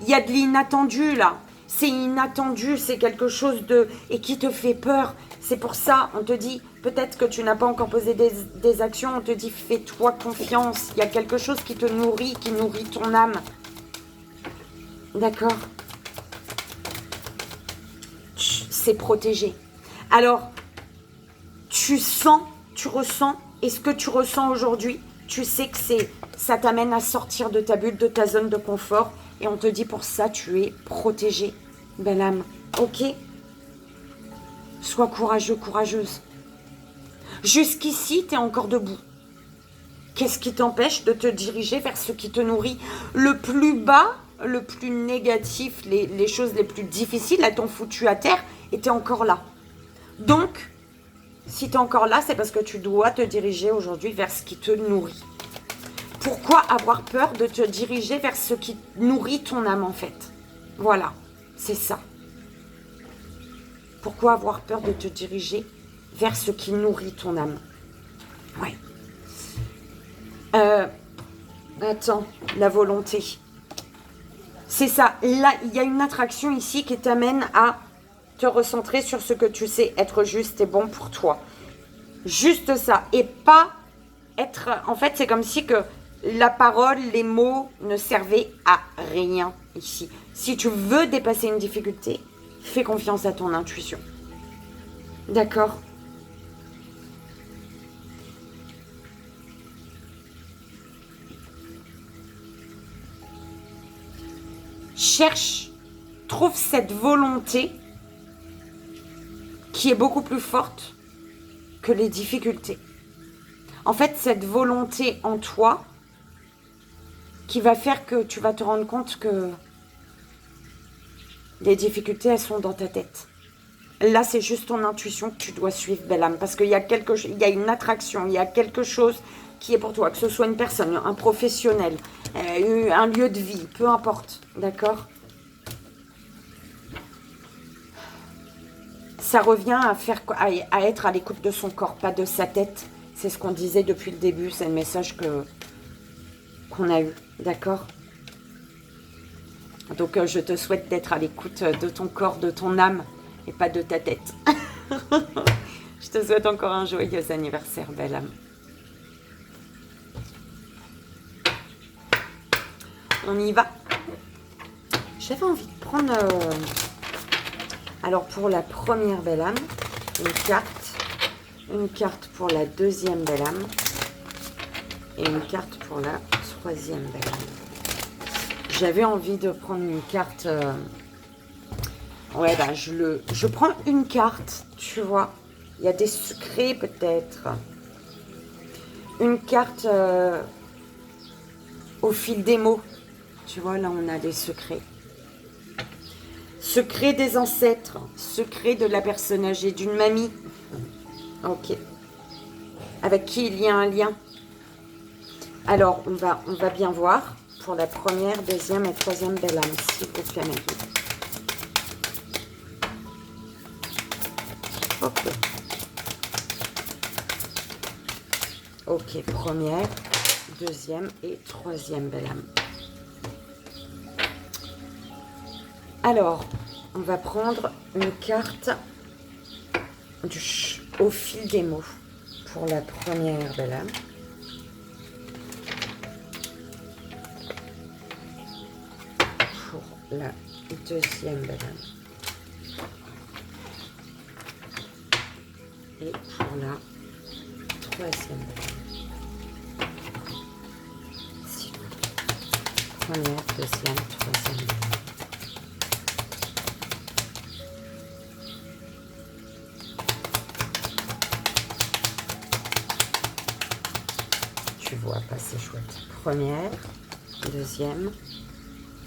Il y a de l'inattendu là. C'est inattendu, c'est quelque chose de... et qui te fait peur. C'est pour ça, on te dit, peut-être que tu n'as pas encore posé des actions, on te dit, fais-toi confiance. Il y a quelque chose qui te nourrit, qui nourrit ton âme. D'accord? C'est protégé. Alors, tu sens, tu ressens, et ce que tu ressens aujourd'hui, tu sais que ça t'amène à sortir de ta bulle, de ta zone de confort, et on te dit pour ça, tu es protégé, belle âme. Ok? Sois courageux, courageuse. Jusqu'ici, tu es encore debout. Qu'est-ce qui t'empêche de te diriger vers ce qui te nourrit? Le plus bas, le plus négatif, les choses les plus difficiles, elles t'ont foutu à terre et tu es encore là. Donc, si tu es encore là, c'est parce que tu dois te diriger aujourd'hui vers ce qui te nourrit. Pourquoi avoir peur de te diriger vers ce qui nourrit ton âme en fait? Voilà, c'est ça. Pourquoi avoir peur de te diriger vers ce qui nourrit ton âme? Ouais. Attends, la volonté. C'est ça. Là, il y a une attraction ici qui t'amène à te recentrer sur ce que tu sais être juste et bon pour toi. Juste ça. Et pas être... En fait, c'est comme si que la parole, les mots ne servaient à rien ici. Si tu veux dépasser une difficulté, fais confiance à ton intuition. D'accord? Cherche, trouve cette volonté qui est beaucoup plus forte que les difficultés. En fait, cette volonté en toi qui va faire que tu vas te rendre compte que les difficultés, elles sont dans ta tête. Là, c'est juste ton intuition que tu dois suivre, belle âme, parce qu'il y a il y a une attraction, il y a quelque chose qui est pour toi, que ce soit une personne, un professionnel, un lieu de vie, peu importe, d'accord? Ça revient à être à l'écoute de son corps, pas de sa tête. C'est ce qu'on disait depuis le début, c'est le message qu'on a eu, d'accord? Donc, je te souhaite d'être à l'écoute de ton corps, de ton âme, et pas de ta tête. Je te souhaite encore un joyeux anniversaire, belle âme. On y va. J'avais envie de prendre, alors pour la première belle âme, une carte pour la deuxième belle âme et une carte pour la troisième belle âme. J'avais envie de prendre une carte, ouais, bah je prends une carte, tu vois. Il y a des secrets peut-être. Une carte au fil des mots. Tu vois, là on a des secrets. Secret des ancêtres, secret de la personne âgée, d'une mamie. Ok. Avec qui il y a un lien. Alors, on va bien voir pour la première, deuxième et troisième belle âme, s'il vous plaît, ma guide. Ok. Ok, première, deuxième et troisième belle âme. Alors, on va prendre une carte au fil des mots pour la première belle âme. Pour la deuxième belle âme. Et pour la troisième belle âme. S'il vous plaît. Première, deuxième, troisième belle âme. Tu vois pas, c'est chouette. Première, deuxième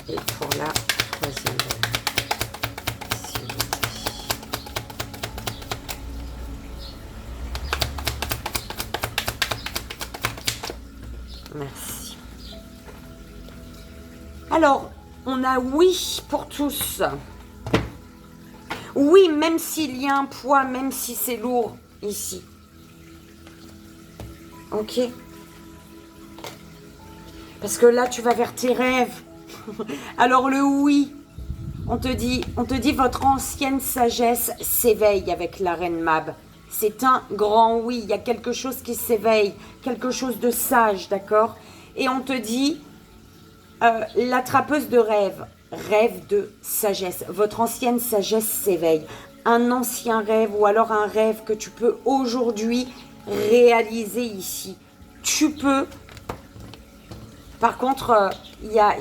et pour la troisième belle âme. S'il vous plaît. Merci. Alors, on a oui pour tous. Oui, même s'il y a un poids, même si c'est lourd ici. Ok. Parce que là, tu vas vers tes rêves. Alors le oui, on te dit votre ancienne sagesse s'éveille avec la reine Mab. C'est un grand oui, il y a quelque chose qui s'éveille, quelque chose de sage, d'accord? Et on te dit, l'attrapeuse de rêve, rêve de sagesse. Votre ancienne sagesse s'éveille. Un ancien rêve ou alors un rêve que tu peux aujourd'hui réaliser ici. Tu peux. Par contre, il y a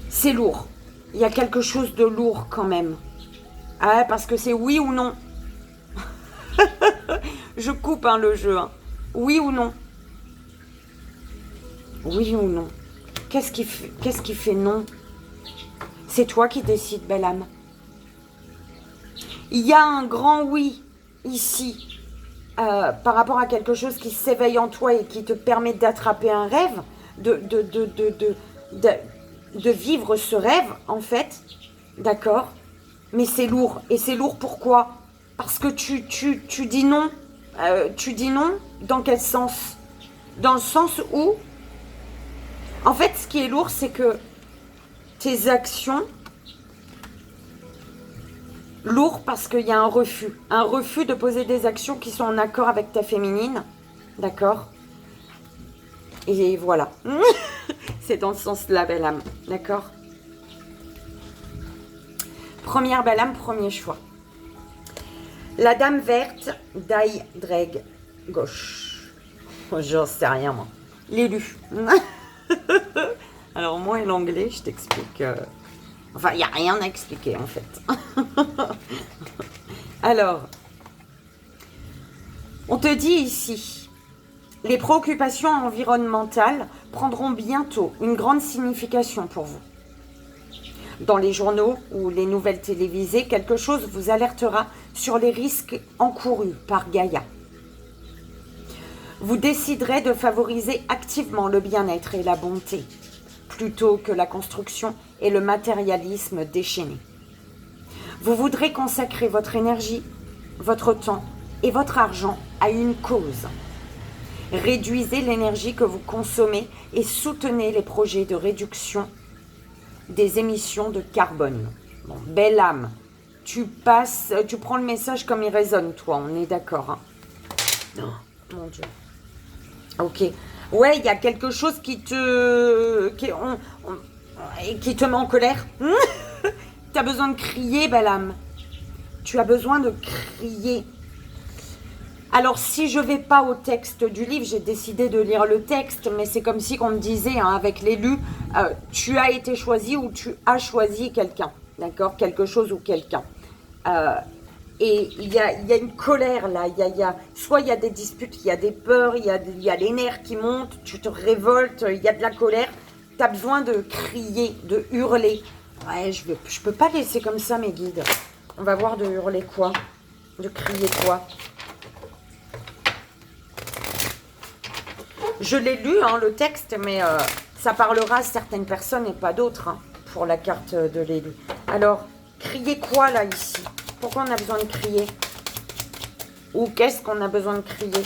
c'est lourd. Il y a quelque chose de lourd quand même. Ah, parce que c'est oui ou non. Je coupe le jeu. Hein. Oui ou non? Oui ou non? Qu'est-ce qui fait non? C'est toi qui décides, belle âme. Il y a un grand oui ici. Par rapport à quelque chose qui s'éveille en toi et qui te permet d'attraper un rêve, de vivre ce rêve, en fait, d'accord? Mais c'est lourd. Et c'est lourd pourquoi? Parce que tu dis non. Tu dis non dans quel sens? Dans le sens où, en fait, ce qui est lourd, c'est que tes actions... Lourd parce qu'il y a un refus de poser des actions qui sont en accord avec ta féminine, d'accord? Et voilà, c'est dans ce sens-là, belle âme, d'accord? Première belle âme, premier choix. La dame verte d'Aïe Dreg gauche. J'en sais rien, moi. L'élu. Alors, moi et l'anglais, je t'explique... Enfin, il n'y a rien à expliquer, en fait. Alors, on te dit ici, les préoccupations environnementales prendront bientôt une grande signification pour vous. Dans les journaux ou les nouvelles télévisées, quelque chose vous alertera sur les risques encourus par Gaïa. Vous déciderez de favoriser activement le bien-être et la bonté, plutôt que la construction et le matérialisme déchaîné. Vous voudrez consacrer votre énergie, votre temps et votre argent à une cause. Réduisez l'énergie que vous consommez et soutenez les projets de réduction des émissions de carbone. Bon, belle âme, tu prends le message comme il résonne, toi, on est d'accord. Hein? Oh, mon Dieu. Ok. Ouais, il y a quelque chose qui te... et qui te met en colère. Tu as besoin de crier, belle âme. Tu as besoin de crier. Alors, si je vais pas au texte du livre, j'ai décidé de lire le texte, mais c'est comme si on me disait, hein, avec l'élu, tu as été choisi ou tu as choisi quelqu'un, d'accord? Quelque chose ou quelqu'un. Et il y a une colère là, soit il y a des disputes, il y a des peurs, il y a les nerfs qui montent, tu te révoltes, il y a de la colère. Tu as besoin de crier, de hurler. Ouais, je peux pas laisser comme ça mes guides. On va voir de hurler quoi? De crier quoi? Je l'ai lu, hein, le texte, mais ça parlera à certaines personnes et pas d'autres, hein, pour la carte de l'élu. Alors, crier quoi, là, ici? Pourquoi on a besoin de crier? Ou qu'est-ce qu'on a besoin de crier?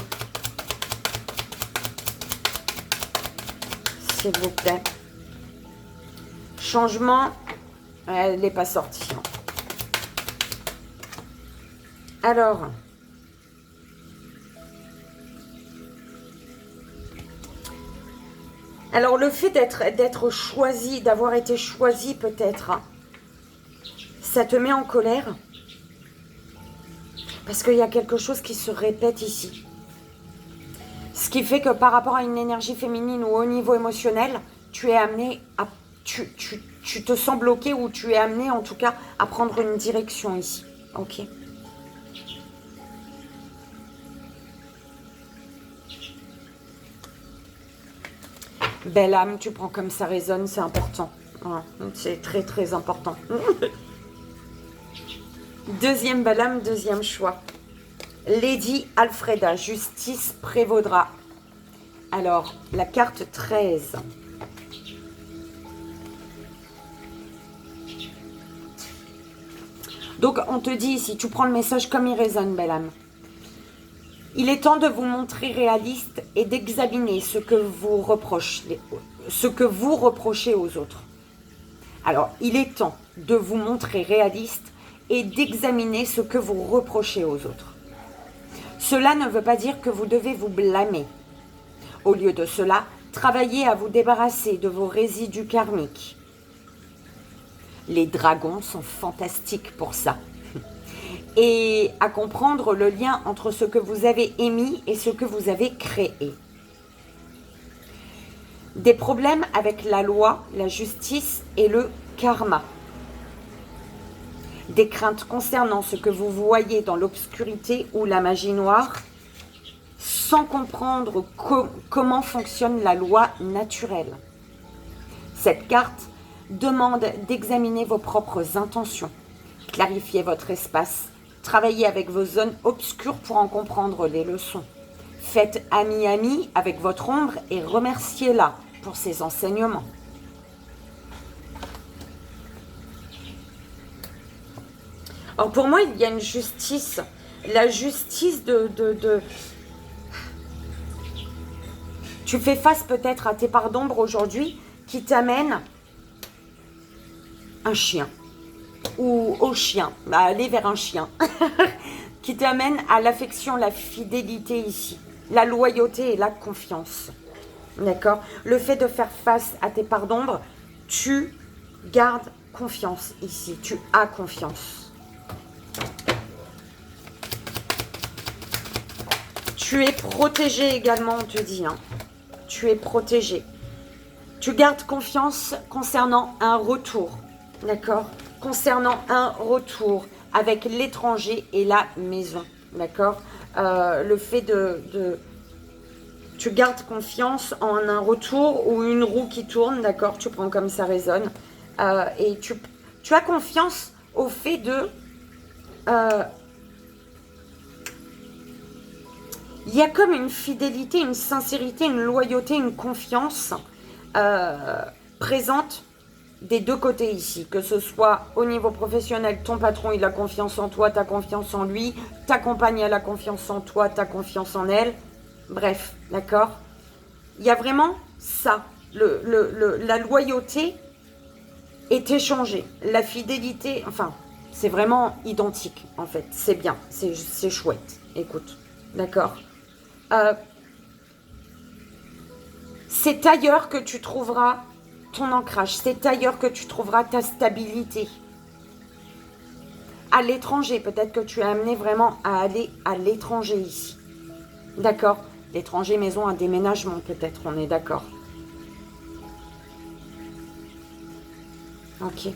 S'il vous plaît. Changement, elle n'est pas sortie. Hein. Alors le fait d'être choisi, d'avoir été choisi peut-être, hein, ça te met en colère parce qu'il y a quelque chose qui se répète ici. Ce qui fait que par rapport à une énergie féminine ou au niveau émotionnel, tu es amené à... Tu te sens bloqué ou tu es amené en tout cas à prendre une direction ici. Ok. Belle âme, tu prends comme ça résonne, c'est important. Ouais, c'est très très important. Deuxième belle âme, deuxième choix. Lady Alfreda, justice prévaudra. Alors, la carte 13. Donc, on te dit ici, tu prends le message comme il résonne, belle âme. Il est temps de vous montrer réaliste et d'examiner ce que vous reprochez aux autres. Alors, il est temps de vous montrer réaliste et d'examiner ce que vous reprochez aux autres. Cela ne veut pas dire que vous devez vous blâmer. Au lieu de cela, travaillez à vous débarrasser de vos résidus karmiques. Les dragons sont fantastiques pour ça. Et à comprendre le lien entre ce que vous avez émis et ce que vous avez créé. Des problèmes avec la loi, la justice et le karma. Des craintes concernant ce que vous voyez dans l'obscurité ou la magie noire, sans comprendre comment fonctionne la loi naturelle. Cette carte demande d'examiner vos propres intentions, clarifier votre espace, travailler avec vos zones obscures pour en comprendre les leçons. Faites ami-ami avec votre ombre et remerciez-la pour ses enseignements. Alors pour moi, il y a une justice. La justice de... Tu fais face peut-être à tes parts d'ombre aujourd'hui qui t'amènent un chien. Ou au chien, à aller vers un chien. Qui t'amène à l'affection, la fidélité ici. La loyauté et la confiance. D'accord? Le fait de faire face à tes parts d'ombre, tu gardes confiance ici. Tu as confiance. Tu es protégé également, on te dit. Hein. Tu es protégé. Tu gardes confiance concernant un retour. D'accord? Concernant un retour avec l'étranger et la maison. D'accord? Le fait tu gardes confiance en un retour ou une roue qui tourne. D'accord? Tu prends comme ça résonne. Et tu as confiance au fait de... il y a comme une fidélité, une sincérité, une loyauté, une confiance présente des deux côtés ici. Que ce soit au niveau professionnel, ton patron il a confiance en toi, tu as confiance en lui. Ta compagne elle a confiance en toi, tu as confiance en elle. Bref, d'accord? Il y a vraiment ça. La loyauté est échangée. La fidélité, enfin, c'est vraiment identique en fait. C'est bien, c'est chouette. Écoute, d'accord? C'est ailleurs que tu trouveras ton ancrage. C'est ailleurs que tu trouveras ta stabilité. À l'étranger, peut-être que tu es amené vraiment à aller à l'étranger ici. D'accord? L'étranger, maison, un déménagement peut-être, on est d'accord. Ok.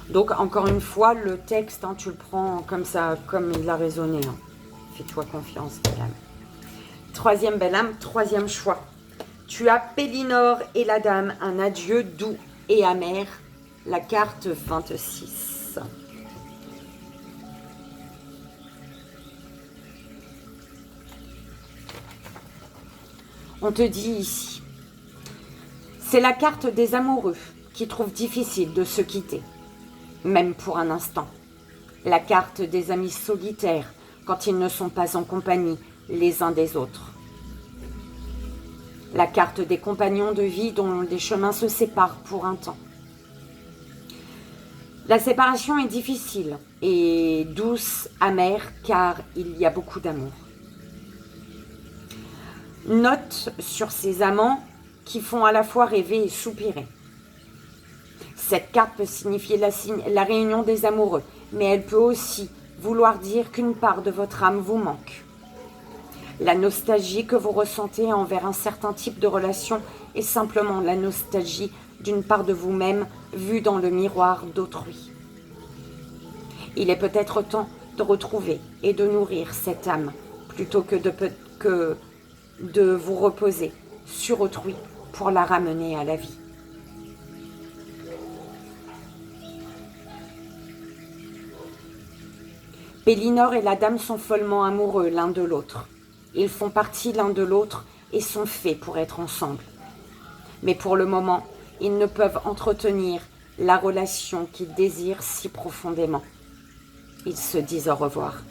Donc, encore une fois, le texte, hein, tu le prends comme ça, comme il a résonné. Hein. Fais-toi confiance, belle âme. Troisième belle âme, troisième choix. Tu as Pélinore et la dame, un adieu doux et amer. La carte 26. On te dit ici, c'est la carte des amoureux qui trouvent difficile de se quitter, même pour un instant. La carte des amis solitaires quand ils ne sont pas en compagnie les uns des autres. La carte des compagnons de vie dont les chemins se séparent pour un temps. La séparation est difficile et douce, amère, car il y a beaucoup d'amour. Note sur ces amants qui font à la fois rêver et soupirer. Cette carte peut signifier la réunion des amoureux, mais elle peut aussi vouloir dire qu'une part de votre âme vous manque. La nostalgie que vous ressentez envers un certain type de relation est simplement la nostalgie d'une part de vous-même vue dans le miroir d'autrui. Il est peut-être temps de retrouver et de nourrir cette âme plutôt que de vous reposer sur autrui pour la ramener à la vie. Pélinore et la dame sont follement amoureux l'un de l'autre. Ils font partie l'un de l'autre et sont faits pour être ensemble. Mais pour le moment, ils ne peuvent entretenir la relation qu'ils désirent si profondément. Ils se disent au revoir.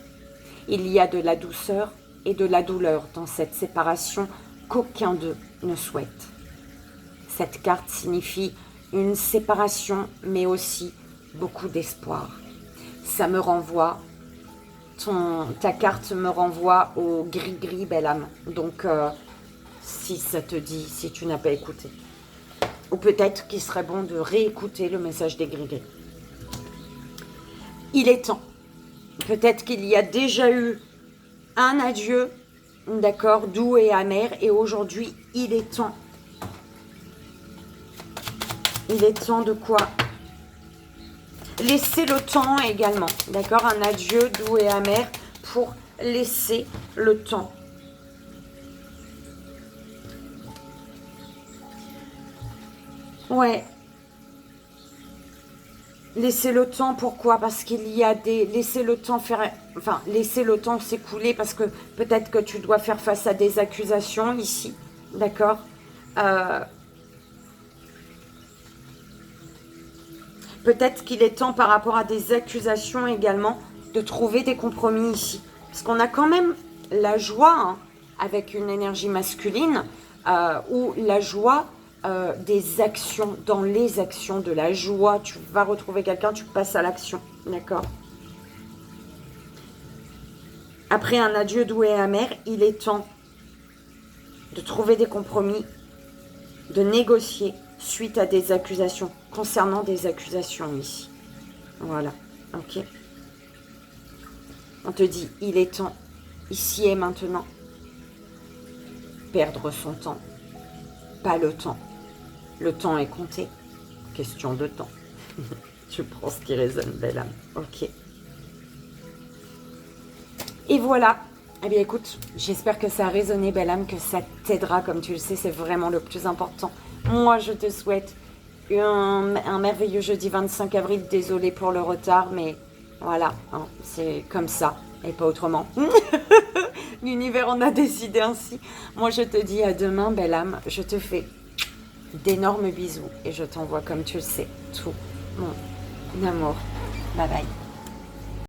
Il y a de la douceur et de la douleur dans cette séparation qu'aucun d'eux ne souhaite. Cette carte signifie une séparation, mais aussi beaucoup d'espoir. Ça me renvoie, ta carte me renvoie au gris-gris, belle âme. Donc, si ça te dit, si tu n'as pas écouté. Ou peut-être qu'il serait bon de réécouter le message des gris-gris. Il est temps. Peut-être qu'il y a déjà eu un adieu, d'accord, doux et amer, et aujourd'hui, il est temps. Il est temps de quoi? Laisser le temps également, d'accord, un adieu doux et amer pour laisser le temps. Ouais. Laisser le temps, pourquoi? Parce qu'il y a des... Laisser le temps faire... Enfin, laisser le temps s'écouler parce que peut-être que tu dois faire face à des accusations ici. D'accord? Peut-être qu'il est temps par rapport à des accusations également de trouver des compromis ici. Parce qu'on a quand même la joie, hein, avec une énergie masculine, ou la joie... des actions, dans les actions de la joie, tu vas retrouver quelqu'un, tu passes à l'action, d'accord? Après un adieu doux et amer, il est temps de trouver des compromis, de négocier suite à des accusations, concernant des accusations ici. Voilà, ok? On te dit, il est temps, ici et maintenant, perdre son temps, pas le temps. Le temps est compté. Question de temps. Tu prends ce qui résonne, belle âme. Ok. Et voilà. Eh bien, écoute, j'espère que ça a résonné, belle âme, que ça t'aidera. Comme tu le sais, c'est vraiment le plus important. Moi, je te souhaite un merveilleux jeudi 25 avril. Désolée pour le retard, mais voilà. Hein, c'est comme ça et pas autrement. L'univers en a décidé ainsi. Moi, je te dis à demain, belle âme. Je te fais d'énormes bisous et je t'envoie, comme tu le sais, tout mon amour. Bye bye.